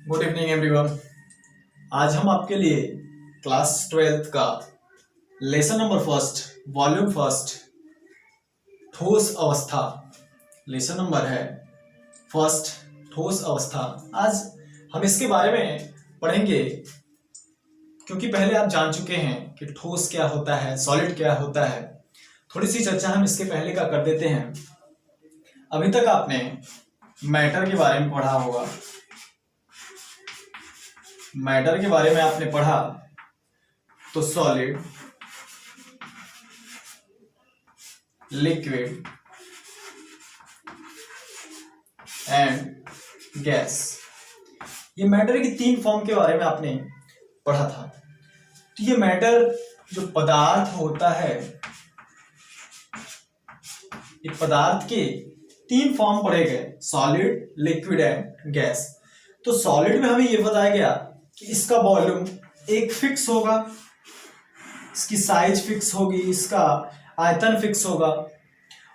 Good evening everyone. आज हम आपके लिए क्लास 12th का lesson number first volume first ठोस अवस्था लेसन नंबर है फर्स्ट ठोस अवस्था। आज हम इसके बारे में पढ़ेंगे क्योंकि पहले आप जान चुके हैं कि ठोस क्या होता है, सॉलिड क्या होता है। थोड़ी सी चर्चा हम इसके पहले का कर देते हैं। अभी तक आपने मैटर के बारे में पढ़ा होगा। मैटर के बारे में आपने पढ़ा तो सॉलिड, लिक्विड एंड गैस, ये मैटर की तीन फॉर्म के बारे में आपने पढ़ा था। तो ये मैटर जो पदार्थ होता है, ये पदार्थ के तीन फॉर्म पढ़े गए, सॉलिड, लिक्विड एंड गैस। तो सॉलिड में हमें ये बताया गया कि इसका वॉल्यूम एक फिक्स होगा, इसकी साइज फिक्स होगी, इसका आयतन फिक्स होगा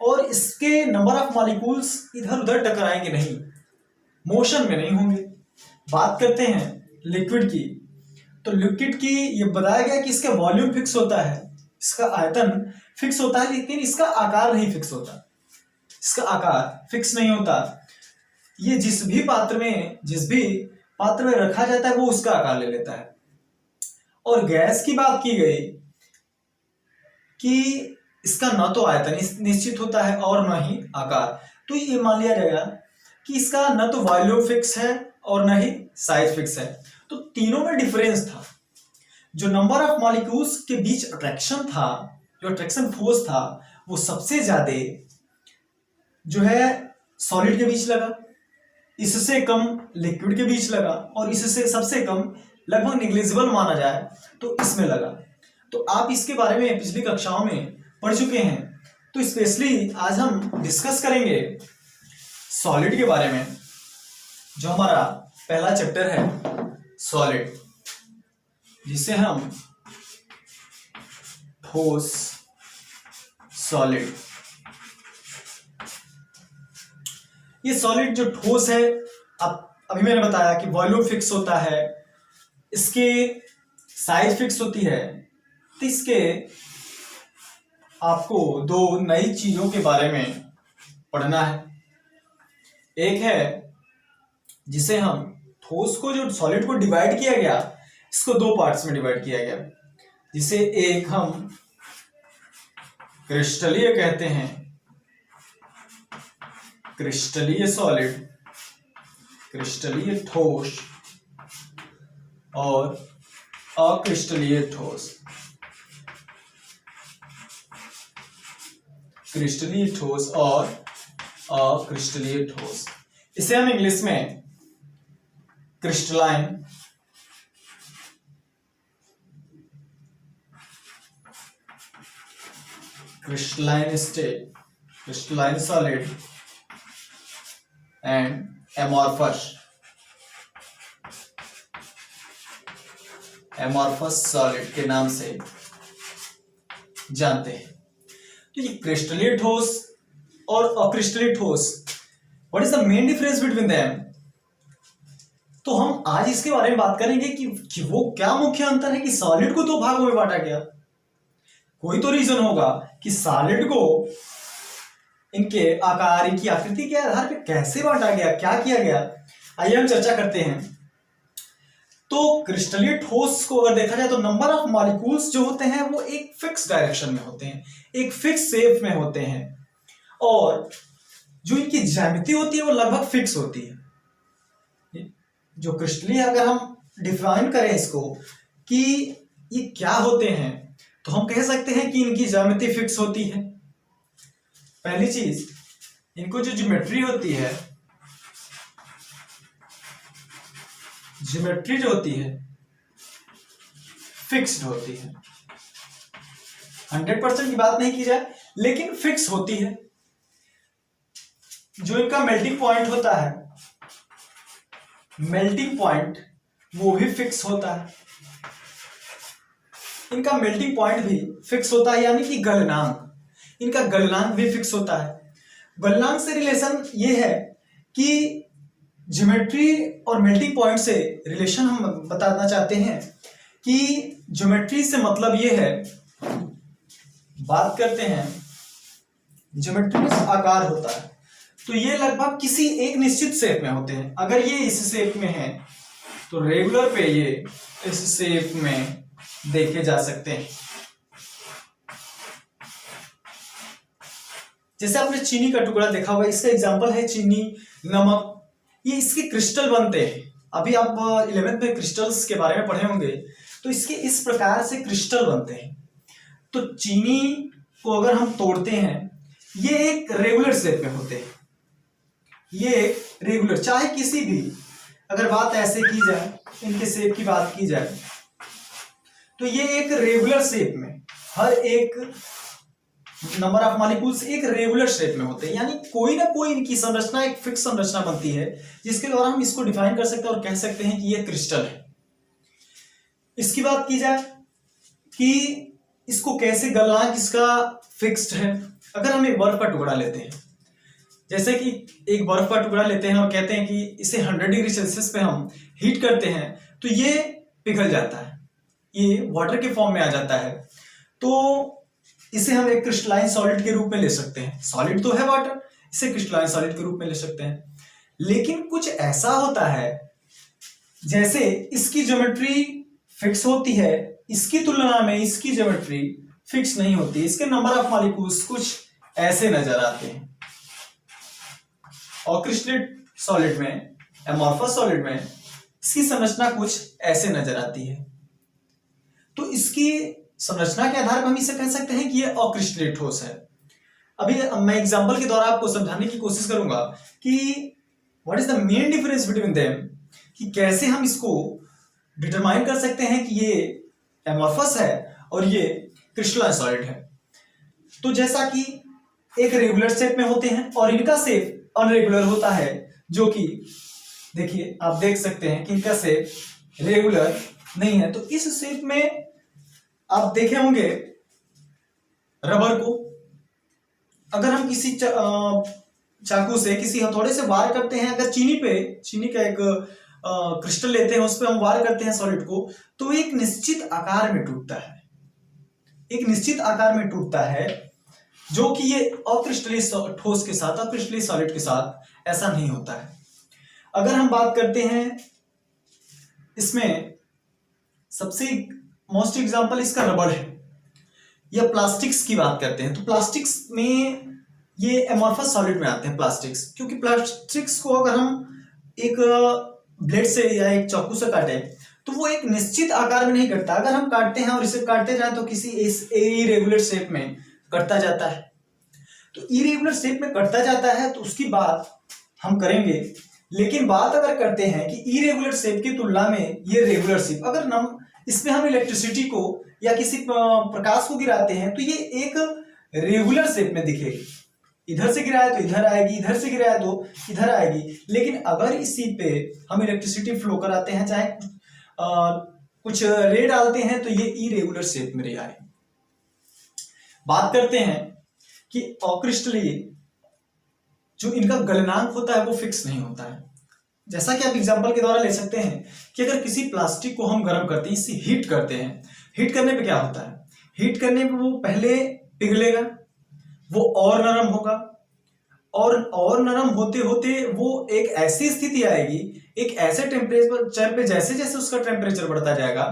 और इसके नंबर ऑफ मॉलिक्यूल्स इधर उधर टकराएंगे नहीं, मोशन में नहीं होंगे। बात करते हैं लिक्विड की, तो लिक्विड की ये बताया गया कि इसका वॉल्यूम फिक्स होता है, इसका आयतन फिक्स होता है, लेकिन इसका आकार नहीं फिक्स होता। इसका आकार फिक्स नहीं होता। ये जिस भी पात्र में रखा जाता है वो उसका आकार ले लेता है। और गैस की बात की गई कि इसका न तो आयतन निश्चित होता है और न ही आकार। तो ये मान लिया जाएगा कि इसका न तो वॉल्यूम फिक्स है और न ही साइज फिक्स है। तो तीनों में डिफरेंस था। जो नंबर ऑफ मॉलिक्यूल्स के बीच अट्रैक्शन था, जो अट्रैक्शन फोर्स था, वो सबसे ज्यादा जो है सॉलिड के बीच लगा, इससे कम लिक्विड के बीच लगा और इससे सबसे कम लगभग नेग्लिजिबल माना जाए तो इसमें लगा। तो आप इसके बारे में पिछली कक्षाओं में पढ़ चुके हैं। तो स्पेशली आज हम डिस्कस करेंगे सॉलिड के बारे में, जो हमारा पहला चैप्टर है सॉलिड, जिसे हम ठोस सॉलिड। ये सॉलिड जो ठोस है, अब अभी मैंने बताया कि वॉल्यूम फिक्स होता है, इसके साइज फिक्स होती है। तो इसके आपको दो नई चीजों के बारे में पढ़ना है। एक है जिसे हम ठोस को, जो सॉलिड को डिवाइड किया गया, इसको दो पार्ट्स में डिवाइड किया गया, जिसे एक हम क्रिस्टलीय कहते हैं, क्रिस्टलीय सॉलिड, क्रिस्टलीय ठोस और अक्रिस्टलीय ठोस। क्रिस्टलीय ठोस और अक्रिस्टलीय ठोस, इसे हम इंग्लिश में crystalline, crystalline state, crystalline solid and amorphous solid के नाम से जानते हैं। तो ये क्रिस्टलीय ठोस और अक्रिस्टलीय ठोस, what is the main difference between them? तो हम आज इसके बारे में बात करेंगे कि वो क्या मुख्य अंतर है कि सॉलिड को दो भागों में बांटा गया। कोई तो रीजन होगा कि सॉलिड को इनके आकार, इनकी आकृति के आधार पर कैसे बांटा गया, क्या किया गया। आइए हम चर्चा करते हैं। तो क्रिस्टलीय ठोस को अगर देखा जाए तो नंबर ऑफ मॉलिक्यूल्स जो होते हैं वो एक फिक्स डायरेक्शन में होते हैं, एक फिक्स शेप में होते हैं, और जो इनकी ज्यामिति होती है वो लगभग फिक्स होती है। जो क्रिस्टलीय, अगर हम डिफाइन करें इसको कि ये क्या होते हैं, तो हम कह सकते हैं कि इनकी ज्यामिति फिक्स होती है। पहली चीज, इनको जो ज्योमेट्री होती है, ज्योमेट्री जो होती है फिक्स्ड होती है। 100% की बात नहीं की जाए, लेकिन फिक्स होती है। जो इनका मेल्टिंग पॉइंट होता है, मेल्टिंग पॉइंट वो भी फिक्स होता है। इनका मेल्टिंग पॉइंट भी फिक्स होता है, यानी कि गलनांक, इनका गलनांक भी फिक्स होता है। गलनांक से रिलेशन ये है कि ज्योमेट्री और मेल्टिंग पॉइंट से रिलेशन हम बताना चाहते हैं कि ज्योमेट्री से मतलब ये है, बात करते हैं ज्योमेट्री में आकार होता है तो ये लगभग किसी एक निश्चित शेप में होते हैं। अगर ये इस शेप में है तो रेगुलर पे ये इस शेप में देखे जा सकते हैं। जैसे आपने चीनी का टुकड़ा देखा हुआ, इसका एग्जांपल है चीनी, नमक, ये इसके क्रिस्टल बनते हैं। अभी आप 11th में क्रिस्टल्स के बारे में पढ़े होंगे, तो इसके इस प्रकार से क्रिस्टल बनते हैं। तो चीनी को अगर हम तोड़ते हैं, ये एक रेगुलर शेप में होते हैं, ये एक रेगुलर, चाहे किसी भी, अगर बात ऐसे की जाए, इनके शेप की बात की जाए, तो ये एक रेगुलर शेप में, हर एक नंबर ऑफ मॉलिक्यूल्स एक रेगुलर शेप में होते हैं, यानी कोई ना कोई इनकी संरचना एक फिक्स संरचना बनती है, जिसके द्वारा हम इसको डिफाइन कर सकते हैं और कह सकते हैं कि ये क्रिस्टल है। इसकी बात की जाए कि इसको कैसे गलनांक इसका फिक्स्ड है। अगर हम एक बर्फ का टुकड़ा लेते हैं, जैसे कि एक बर्फ का टुकड़ा लेते हैं और कहते हैं कि इसे 100 डिग्री सेल्सियस पे हम हीट करते हैं तो ये पिघल जाता है, ये वाटर के फॉर्म में आ जाता है, तो इसे हम एक क्रिस्टलाइन सॉलिड के रूप में ले सकते हैं। सॉलिड तो है वाटर, इसे क्रिस्टलाइन सॉलिड के रूप में ले सकते हैं। लेकिन कुछ ऐसा होता है, जैसे इसकी ज्योमेट्री फिक्स होती है, इसकी तुलना में इसकी ज्योमेट्री फिक्स नहीं होती, इसके नंबर ऑफ मॉलिक्यूल्स कुछ ऐसे नजर आते हैं। और क्रिस्टलेट सॉलिड में, एमॉर्फस सॉलिड में इसकी संरचना कुछ ऐसे नजर आती है। तो इसकी संरचना के आधार पर हम इसे कह सकते हैं कि ये अक्रिस्टलेट ठोस है। अभी मैं एग्जांपल के द्वारा आपको समझाने की कोशिश करूंगा कि what is the main difference between them, कि कैसे हम इसको डिटरमाइन कर सकते हैं कि ये एमॉर्फस है और ये क्रिस्टलाइन सॉलिड है। तो जैसा कि एक रेगुलर शेप में होते हैं और इनका शेप अनरेगुलर होता है, जो कि देखिए आप देख सकते हैं कि इनका शेप रेगुलर नहीं है। तो इस शेप में आप देखे होंगे रबर को, अगर हम किसी चाकू से, किसी हथौड़े से वार करते हैं, अगर चीनी का एक क्रिस्टल लेते हैं, उस पर हम वार करते हैं सॉलिड को, तो एक निश्चित आकार में टूटता है, एक निश्चित आकार में टूटता है, जो कि ये अक्रिस्टलीय ठोस के साथ, अक्रिस्टलीय सॉलिड के साथ ऐसा नहीं होता है। अगर हम बात करते हैं इसमें, सबसे मोस्ट एग्जांपल इसका रबड़ है, या प्लास्टिक्स की बात करते हैं, तो प्लास्टिक्स में ये एमॉर्फस सॉलिड में आते हैं प्लास्टिक्स, क्योंकि प्लास्टिक्स को अगर हम एक ब्लेड से या एक चाकू से काटे तो वो एक निश्चित आकार में नहीं कटता। अगर हम काटते हैं और इसे काटते जाए तो किसी इरेगुलर शेप में कटता जाता है। तो इरेगुलर शेप में कटता जाता है, तो उसकी बात हम करेंगे। लेकिन बात अगर करते हैं कि इरेगुलर शेप की तुलना में ये रेगुलर शेप, अगर इसमें हम इलेक्ट्रिसिटी को या किसी प्रकाश को गिराते हैं तो ये एक रेगुलर शेप में दिखेगी, इधर से गिराया तो इधर आएगी, इधर से गिराया तो इधर आएगी। लेकिन अगर इसी पे हम इलेक्ट्रिसिटी फ्लो कराते हैं, चाहे कुछ रे डालते हैं, तो ये इरेगुलर शेप में रे आएगी। बात करते हैं कि अक्रिस्टलीय जो इनका गलनांक होता है वो फिक्स नहीं होता है। जैसा कि आप एग्जांपल के द्वारा ले सकते हैं कि अगर किसी प्लास्टिक को हम गर्म करते हैं, इसे हीट करते हैं, हीट करने पे क्या होता है, हीट करने पे वो पहले पिघलेगा, वो और नरम होगा, और नरम होते होते वो एक ऐसी स्थिति आएगी, एक ऐसे टेम्परेचर पे जैसे जैसे उसका टेम्परेचर बढ़ता जाएगा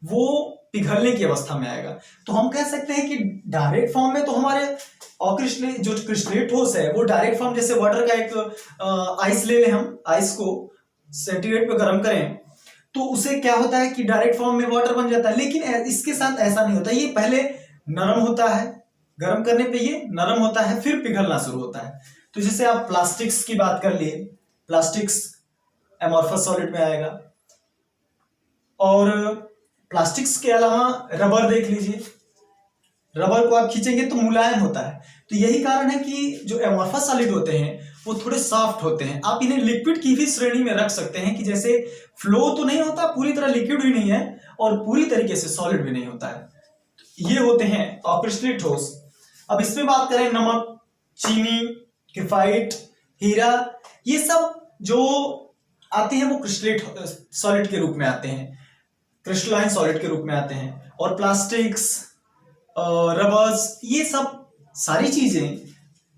वो पिघलने की अवस्था में आएगा। तो हम कह सकते हैं कि डायरेक्ट फॉर्म में तो हमारे अक्रिस्टलीय जो क्रिस्टलेट ठोस है वो डायरेक्ट फॉर्म, जैसे वाटर का एक आइस ले लें, हम आइस को सेंटीग्रेड पे गर्म करें तो उसे क्या होता है कि डायरेक्ट फॉर्म में वाटर बन जाता है। लेकिन इसके साथ ऐसा नहीं होता, ये पहले नरम होता है, गर्म करने पे ये नरम होता है, फिर पिघलना शुरू होता है। तो जैसे आप प्लास्टिक्स की बात कर लिए, प्लास्टिक्स एमॉर्फस सॉलिड में आएगा, और प्लास्टिक्स के अलावा रबर देख लीजिए, रबर को आप खींचेंगे तो मुलायम होता है। तो यही कारण है कि जो एमॉर्फस सॉलिड होते हैं वो थोड़े सॉफ्ट होते हैं। आप इन्हें लिक्विड की भी श्रेणी में रख सकते हैं कि जैसे फ्लो तो नहीं होता, पूरी तरह लिक्विड भी नहीं है और पूरी तरीके से सॉलिड भी नहीं होता है। ये होते हैं अक्रिस्टलीय ठोस। अब इसमें बात करें नमक, चीनी, ग्रेफाइट, हीरा, ये सब जो आते हैं वो क्रिस्टलेट सॉलिड के रूप में आते हैं, क्रिस्टलाइन सॉलिड के रूप में आते हैं। और प्लास्टिक्स, रबर्स, ये सब सारी चीजें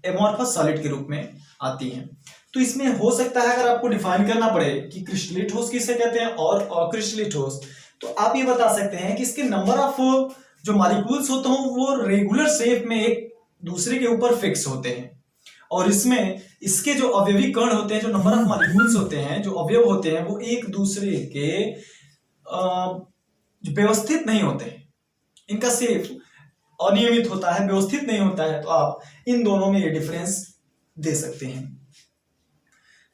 एमोर्फस सॉलिड के रूप में आती हैं। तो इसमें हो सकता है अगर आपको डिफाइन करना पड़े कि क्रिस्टलीय ठोस किसे कहते हैं और अक्रिस्टलीय ठोस, तो आप ये बता सकते हैं कि इसके नंबर ऑफ जो मॉलिक्यूल्स होते हैं वो रेगुलर शेप में एक दूसरे के ऊपर फिक्स होते हैं, और इसमें इसके जो अवयवी कण होते हैं, जो नंबर ऑफ मॉलिक्यूल्स होते हैं, जो अवयव होते हैं, वो एक दूसरे के व्यवस्थित नहीं होते हैं, इनका शेप अनियमित होता है, व्यवस्थित नहीं होता है। तो आप इन दोनों में ये डिफरेंस दे सकते हैं।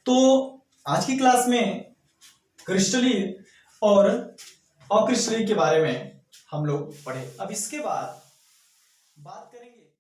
तो आज की क्लास में क्रिस्टलीय और अक्रिस्टलीय के बारे में हम लोग पढ़े। अब इसके बाद बात